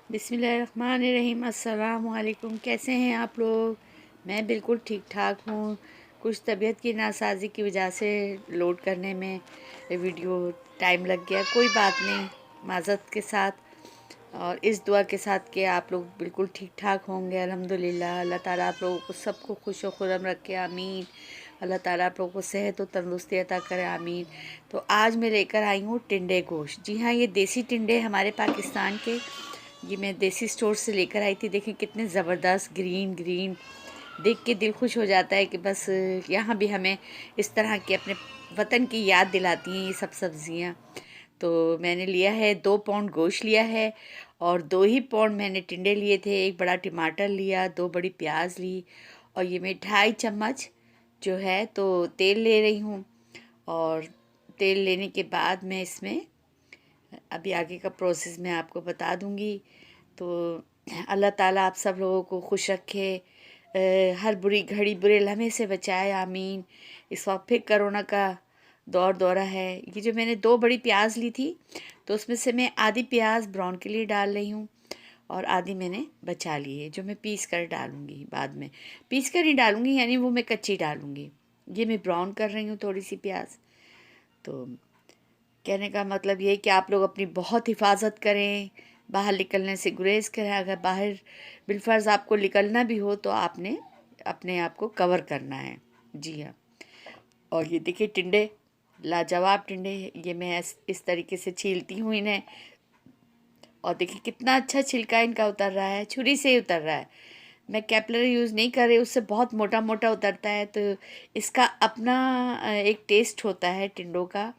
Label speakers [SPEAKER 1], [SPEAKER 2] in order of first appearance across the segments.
[SPEAKER 1] बिस्मिल्लाहिर्रहमानिर्रहीम। अस्सलाम वालेकुम। कैसे हैं आप लोग? मैं बिल्कुल ठीक ठाक हूँ। कुछ तबीयत की नासाजी की वजह से लोड करने में वीडियो टाइम लग गया। कोई बात नहीं, माज़रत के साथ और इस दुआ के साथ कि आप लोग बिल्कुल ठीक ठाक होंगे अल्हम्दुलिल्लाह। अल्लाह ताला आप लोगों को सबको खुश व खुर्रम रखे, आमीन। अल्लाह ताला आप लोगों को सेहत और तंदुरुस्ती अता करे, आमीन। तो आज मैं लेकर आई हूँ टिंडे गोश्त। जी हाँ, ये देसी टिंडे हमारे पाकिस्तान के, ये मैं देसी स्टोर से लेकर आई थी। देखें कितने ज़बरदस्त ग्रीन ग्रीन, देख के दिल खुश हो जाता है कि बस यहाँ भी हमें इस तरह के अपने वतन की याद दिलाती हैं ये सब सब्ज़ियाँ। तो मैंने लिया है 2 पाउंड गोश्त लिया है और 2 ही पाउंड मैंने टिंडे लिए थे। एक बड़ा टमाटर लिया, 2 बड़ी प्याज ली और ये मैं 2.5 चम्मच जो है तो तेल ले रही हूँ। और तेल लेने के बाद मैं इसमें अभी आगे का प्रोसेस मैं आपको बता दूँगी। तो अल्लाह ताला आप सब लोगों को खुश रखे, हर बुरी घड़ी बुरे लम्हे से बचाए, आमीन। इस वक्त फिर कोरोना का दौरा है। ये जो मैंने 2 बड़ी प्याज ली थी तो उसमें से मैं आधी प्याज ब्राउन के लिए डाल रही हूँ और आधी मैंने बचा ली है जो मैं पीस कर डालूँगी बाद में। पीस कर नहीं डालूँगी, यानी वो मैं कच्ची डालूँगी। ये मैं ब्राउन कर रही हूँ थोड़ी सी प्याज। तो कहने का मतलब ये है कि आप लोग अपनी बहुत हिफाजत करें, बाहर निकलने से गुरेज करें। अगर बाहर बिलफर्ज आपको निकलना भी हो तो आपने अपने आप को कवर करना है। जी हाँ। और ये देखिए टिंडे, लाजवाब टिंडे, ये मैं इस तरीके से छीलती हूँ इन्हें। और देखिए कितना अच्छा छिलका इनका उतर रहा है, छुरी से ही उतर रहा है। मैं कैपलर यूज़ नहीं कर रही, उससे बहुत मोटा मोटा उतरता है। तो इसका अपना एक टेस्ट होता है टिंडों का।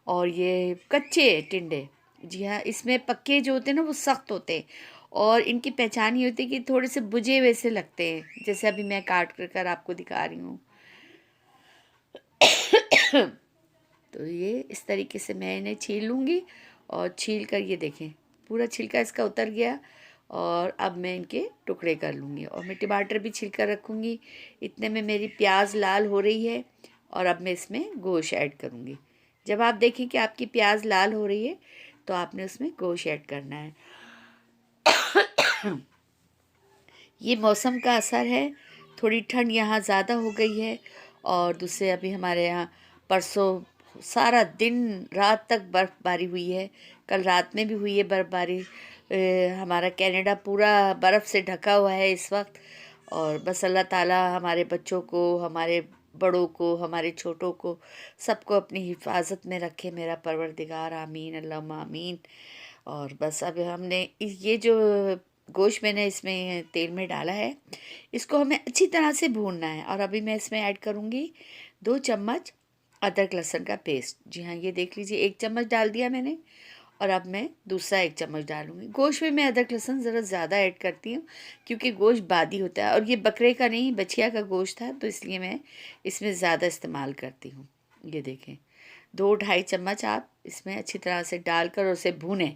[SPEAKER 1] और ये कच्चे टिंडे, जी हाँ, इसमें पक्के जो होते हैं ना वो सख्त होते हैं और इनकी पहचान ये होती है कि थोड़े से बुझे वैसे लगते हैं, जैसे अभी मैं काट कर आपको दिखा रही हूँ। तो ये इस तरीके से मैं इन्हें छील लूँगी और छील कर ये देखें पूरा छिलका इसका उतर गया। और अब मैं इनके टुकड़े कर लूँगी और मैं टमाटर भी छिल कर रखूँगी। इतने में मेरी प्याज लाल हो रही है और अब मैं इसमें गोश्त ऐड करूँगी। जब आप देखें कि आपकी प्याज लाल हो रही है तो आपने उसमें गोश्त ऐड करना है। ये मौसम का असर है, थोड़ी ठंड यहाँ ज़्यादा हो गई है। और दूसरे अभी हमारे यहाँ परसों सारा दिन रात तक बर्फ़बारी हुई है। कल रात में भी हुई है बर्फ़बारी। हमारा कनाडा पूरा बर्फ़ से ढका हुआ है इस वक्त। और बस अल्लाह ताला हमारे बच्चों को, हमारे बड़ों को, हमारे छोटों को, सबको अपनी हिफाजत में रखे मेरा परवरदिगार, आमीन अल्लाहुम्मा आमीन। और बस अब हमने ये जो गोश्त मैंने इसमें तेल में डाला है, इसको हमें अच्छी तरह से भूनना है। और अभी मैं इसमें ऐड करूँगी 2 चम्मच अदरक लहसुन का पेस्ट। जी हाँ, ये देख लीजिए 1 चम्मच डाल दिया मैंने और अब मैं दूसरा 1 चम्मच डालूँगी। गोश्त में मैं अदरक लहसुन ज़रा ज़्यादा ऐड करती हूँ क्योंकि गोश्त बादी होता है और ये बकरे का नहीं बछिया का गोश्त था, तो इसलिए मैं इसमें ज़्यादा इस्तेमाल करती हूँ। ये देखें 2-2.5 चम्मच आप इसमें अच्छी तरह से डालकर उसे भूनें।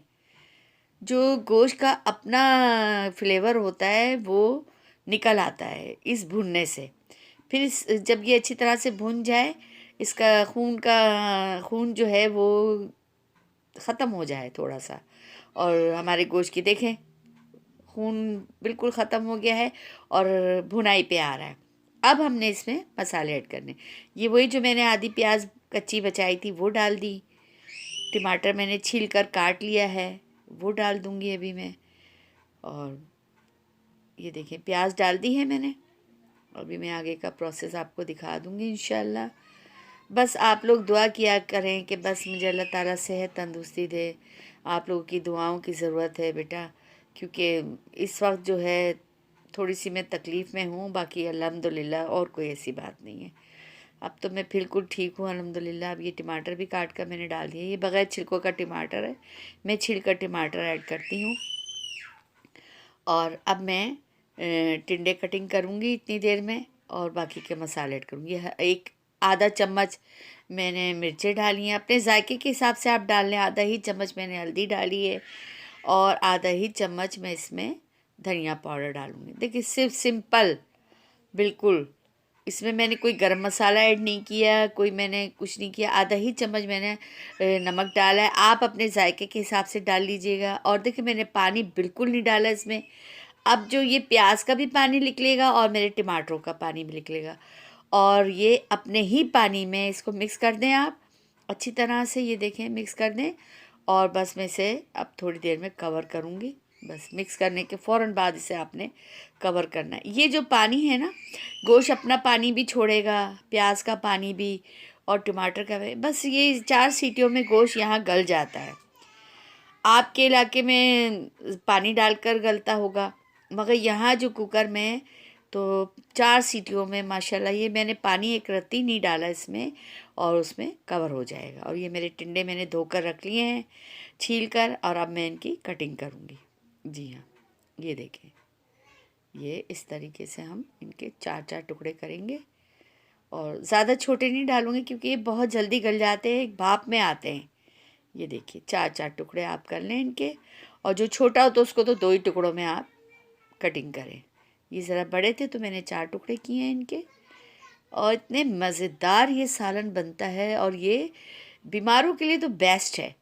[SPEAKER 1] जो गोश्त का अपना फ्लेवर होता है वो निकल आता है इस भुनने से। फिर जब ये अच्छी तरह से भुन जाए, इसका खून जो है वो ख़त्म हो जाए थोड़ा सा, और हमारे गोश्त की देखें खून बिल्कुल ख़त्म हो गया है और भुनाई पे आ रहा है। अब हमने इसमें मसाले ऐड करने। ये वही जो मैंने आधी प्याज कच्ची बचाई थी वो डाल दी। टमाटर मैंने छील कर काट लिया है, वो डाल दूँगी अभी मैं। और ये देखें प्याज डाल दी है मैंने। अभी मैं आगे का प्रोसेस आपको दिखा दूँगी इंशाल्लाह। बस आप लोग दुआ किया करें कि बस मुझे अल्लाह ताला सेहत तंदुरुस्ती दे। आप लोगों की दुआओं की ज़रूरत है बेटा, क्योंकि इस वक्त जो है थोड़ी सी मैं तकलीफ़ में हूँ, बाकी अल्हम्दुलिल्लाह और कोई ऐसी बात नहीं है। अब तो मैं बिल्कुल ठीक हूँ अल्हम्दुलिल्लाह। अब ये टमाटर भी काट कर मैंने डाल दिया। ये बग़ैर छिलकों का टमाटर है, मैं छिल कर टमाटर ऐड करती हूँ। और अब मैं टिंडे कटिंग करूँगी इतनी देर में और बाकी के मसाले ऐड करूँगी। एक आधा चम्मच मैंने मिर्चें डाली हैं, अपने जायके के हिसाब से आप डाल लें। आधा ही चम्मच मैंने हल्दी डाली है और आधा ही चम्मच मैं इसमें धनिया पाउडर डालूँगी। देखिए सिर्फ सिंपल, बिल्कुल इसमें मैंने कोई गरम मसाला ऐड नहीं किया, कोई मैंने कुछ नहीं किया। आधा ही चम्मच मैंने नमक डाला है। आप अपने जायके के हिसाब से डाल लीजिएगा। और देखिए मैंने पानी बिल्कुल नहीं डाला इसमें। अब जो ये प्याज का भी पानी निकलेगा और मेरे टमाटरों का पानी भी निकलेगा, और ये अपने ही पानी में इसको मिक्स कर दें आप अच्छी तरह से। ये देखें मिक्स कर दें, और बस मैं इसे अब थोड़ी देर में कवर करूँगी। बस मिक्स करने के फ़ौरन बाद इसे आपने कवर करना है। ये जो पानी है ना, गोश्त अपना पानी भी छोड़ेगा, प्याज का पानी भी और टमाटर का भी। बस ये 4 सीटियों में गोश्त यहाँ गल जाता है। आपके इलाके में पानी डालकर गलता होगा, मगर यहाँ जो कुकर में तो 4 सीटियों में माशाल्लाह, ये मैंने पानी एक रत्ती नहीं डाला इसमें, और उसमें कवर हो जाएगा। और ये मेरे टिंडे मैंने धोकर रख लिए हैं छील कर, और अब मैं इनकी कटिंग करूँगी। जी हाँ, ये देखें, ये इस तरीके से हम इनके 4-4 टुकड़े करेंगे। और ज़्यादा छोटे नहीं डालूँगी क्योंकि ये बहुत जल्दी गल जाते हैं, एक भाप में आते हैं। ये देखिए 4-4 टुकड़े आप कर लें इनके, और जो छोटा हो तो उसको तो 2 ही टुकड़ों में आप कटिंग करें। ये ज़रा बड़े थे तो मैंने 4 टुकड़े किए हैं इनके। और इतने मज़ेदार ये सालन बनता है, और ये बीमारों के लिए तो बेस्ट है।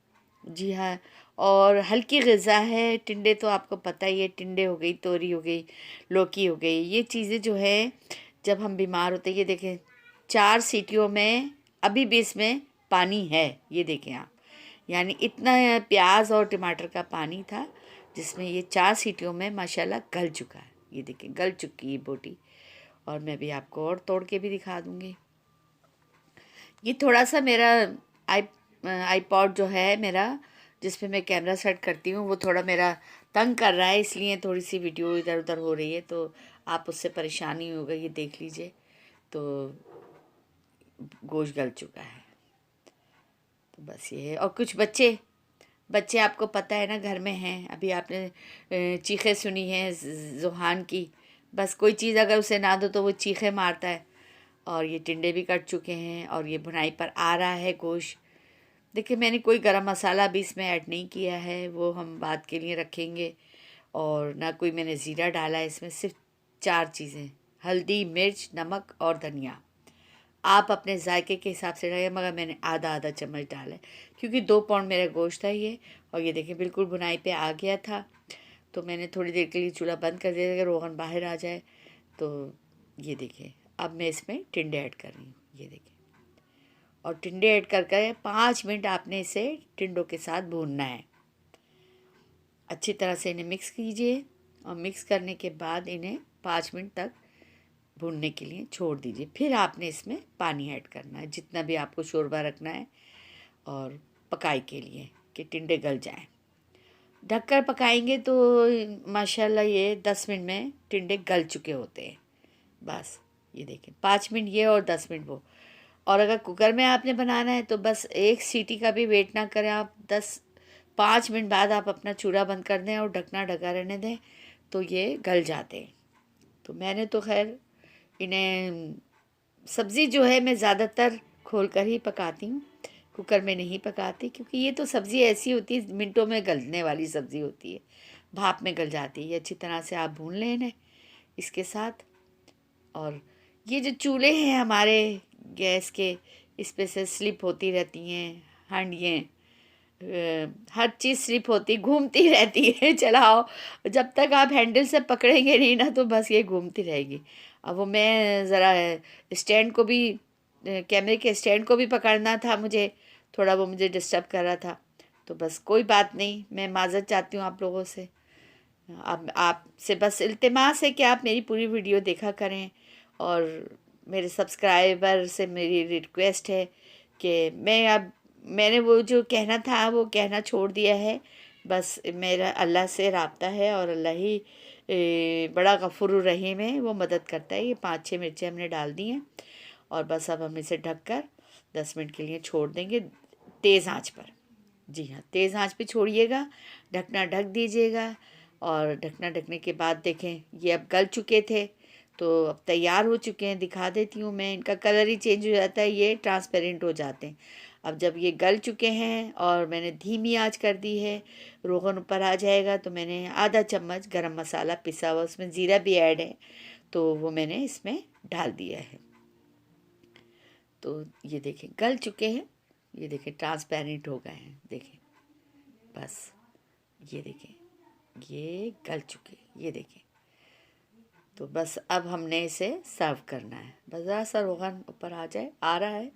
[SPEAKER 1] जी हाँ, और हल्की ग़िज़ा है। टिंडे तो आपको पता ही है, टिंडे हो गई, तोरी हो गई, लौकी हो गई, ये चीज़ें जो है जब हम बीमार होते हैं। ये देखें 4 सीटियों में अभी भी इसमें पानी है, ये देखें आप। यानी इतना प्याज और टमाटर का पानी था जिसमें ये 4 सीटियों में माशाल्लाह गल चुका है। ये देखिए गल चुकी है बोटी। और मैं भी आपको और तोड़ के भी दिखा दूँगी। ये थोड़ा सा मेरा आईपॉड जो है मेरा, जिस पे मैं कैमरा सेट करती हूँ, वो थोड़ा मेरा तंग कर रहा है, इसलिए थोड़ी सी वीडियो इधर उधर हो रही है, तो आप उससे परेशानी होगा। ये देख लीजिए, तो गोश्त गल चुका है। तो बस ये है। और कुछ बच्चे बच्चे आपको पता है ना घर में हैं। अभी आपने चीखें सुनी हैं ज़ुहान की। बस कोई चीज़ अगर उसे ना दो तो वो चीखें मारता है। और ये टिंडे भी कट चुके हैं, और ये भुनाई पर आ रहा है गोश्त। देखिए मैंने कोई गरम मसाला भी इसमें ऐड नहीं किया है, वो हम बाद के लिए रखेंगे। और ना कोई मैंने ज़ीरा डाला है इसमें, सिर्फ 4 चीज़ें: हल्दी, मिर्च, नमक और धनिया। आप अपने जायके के हिसाब से डालिए, मगर मैंने आधा आधा चम्मच डाला है क्योंकि 2 पाउंड मेरा गोश्त था ये। और ये देखिए बिल्कुल बुनाई पे आ गया था, तो मैंने थोड़ी देर के लिए चूल्हा बंद कर दिया कि रोगन बाहर आ जाए। तो ये देखिए अब मैं इसमें टिंडे ऐड कर रही हूँ। ये देखिए, और टिंडे ऐड कर कर 5 मिनट आपने इसे टिंडों के साथ भूनना है। अच्छी तरह से इन्हें मिक्स कीजिए, और मिक्स करने के बाद इन्हें 5 मिनट तक भूनने के लिए छोड़ दीजिए। फिर आपने इसमें पानी ऐड करना है, जितना भी आपको शोरबा रखना है, और पकाई के लिए कि टिंडे गल जाएं। ढककर पकाएंगे तो माशाल्लाह ये 10 मिनट में टिंडे गल चुके होते हैं। बस ये देखें 5 मिनट ये और 10 मिनट वो। और अगर कुकर में आपने बनाना है तो बस 1 सीटी का भी वेट ना करें आप, 5 मिनट बाद आप अपना चूल्हा बंद कर दें और ढकना ढका रहने दें, तो ये गल जाते हैं। तो मैंने तो खैर इन्हें, सब्ज़ी जो है मैं ज़्यादातर खोल कर ही पकाती हूँ, कुकर में नहीं पकाती, क्योंकि ये तो सब्ज़ी ऐसी होती है मिनटों में गलने वाली सब्ज़ी होती है, भाप में गल जाती है। ये अच्छी तरह से आप भून लें इन्हें इसके साथ। और ये जो चूल्हे हैं हमारे गैस के, इस पे से स्लिप होती रहती हैं हांडियाँ, हर चीज़ स्लिप होती घूमती रहती है। चलाओ, जब तक आप हैंडल से पकड़ेंगे नहीं ना तो बस ये घूमती रहेगी। अब वो मैं ज़रा स्टैंड को भी, कैमरे के स्टैंड को भी पकड़ना था मुझे, थोड़ा वो मुझे डिस्टर्ब कर रहा था। तो बस कोई बात नहीं, मैं माज़रत चाहती हूँ आप लोगों से। अब आपसे बस इल्तिमास है कि आप मेरी पूरी वीडियो देखा करें, और मेरे सब्सक्राइबर से मेरी रिक्वेस्ट है कि मैंने वो जो कहना था वो कहना छोड़ दिया है। बस मेरा अल्लाह से राब्ता है, और अल्लाह ही बड़ा गफूर रहीम है, वो मदद करता है। ये 5-6 मिर्चें हमने डाल दी हैं, और बस अब हम इसे ढककर 10 मिनट के लिए छोड़ देंगे तेज़ आंच पर। जी हाँ, तेज़ आंच पे छोड़िएगा, ढकना ढक दीजिएगा। और ढकना ढकने के बाद देखें ये अब गल चुके थे, तो अब तैयार हो चुके हैं। दिखा देती हूँ मैं, इनका कलर ही चेंज हो जाता है, ये ट्रांसपेरेंट हो जाते हैं। अब जब ये गल चुके हैं और मैंने धीमी आंच कर दी है, रोगन ऊपर आ जाएगा, तो मैंने आधा चम्मच गरम मसाला पिसा हुआ, उसमें ज़ीरा भी ऐड है, तो वो मैंने इसमें डाल दिया है। तो ये देखें गल चुके हैं, ये देखें ट्रांसपेरेंट हो गए हैं, देखें बस ये देखें ये गल चुके, ये देखें। तो बस अब हमने इसे सर्व करना है। बस ज़रा सा रोगन ऊपर आ जाए, आ रहा है।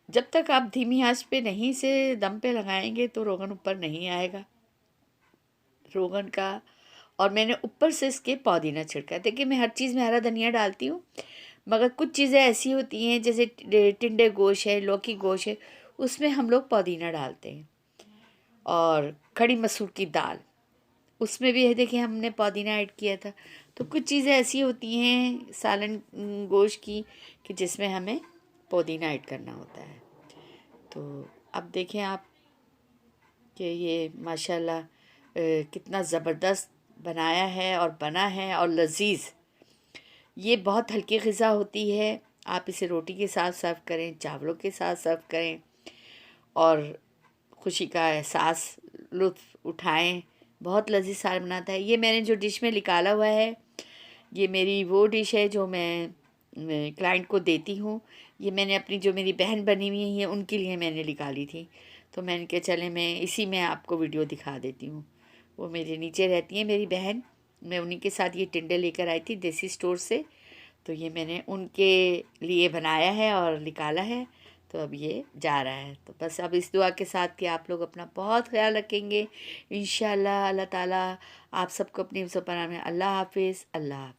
[SPEAKER 1] जब तक आप धीमी आंच पे नहीं से दम पे लगाएंगे तो रोगन ऊपर नहीं आएगा रोगन का। और मैंने ऊपर से इसके पुदीना छिड़का है। देखिए मैं हर चीज़ में हरा धनिया डालती हूँ, मगर कुछ चीज़ें ऐसी होती हैं जैसे टिंडे गोश्त है, लौकी गोश्त है, उसमें हम लोग पुदीना डालते हैं। और खड़ी मसूर की दाल, उसमें भी है देखिए हमने पुदीना ऐड किया था। तो कुछ चीज़ें ऐसी होती हैं सालन गोश्त की कि जिसमें हमें पुदीना ऐड करना होता है। तो अब देखें आप कि ये माशाल्लाह कितना ज़बरदस्त बनाया है और बना है और लजीज़। ये बहुत हल्की ग़िज़ा होती है। आप इसे रोटी के साथ सर्व करें, चावलों के साथ सर्व करें और खुशी का एहसास लुत्फ़ उठाएं। बहुत लजीज़ सालन बनाता है। ये मैंने जो डिश में निकाला हुआ है, ये मेरी वो डिश है जो मैं क्लाइंट को देती हूँ। ये मैंने अपनी जो मेरी बहन बनी हुई है उनके लिए मैंने निकाली थी। तो मैंने कहा चले मैं इसी में आपको वीडियो दिखा देती हूँ। वो मेरे नीचे रहती है मेरी बहन, मैं उन्हीं के साथ ये टिंडे लेकर आई थी देसी स्टोर से। तो ये मैंने उनके लिए बनाया है और निकाला है। तो अब ये जा रहा है। तो बस अब इस दुआ के साथ कि आप लोग अपना बहुत ख्याल रखेंगे इंशाअल्लाह। अल्लाह ताला आप सबको अपनी हिफ्ज़-ओ-पनाह में। अल्लाह हाफ़िज़। अल्लाह हाफ़िज़।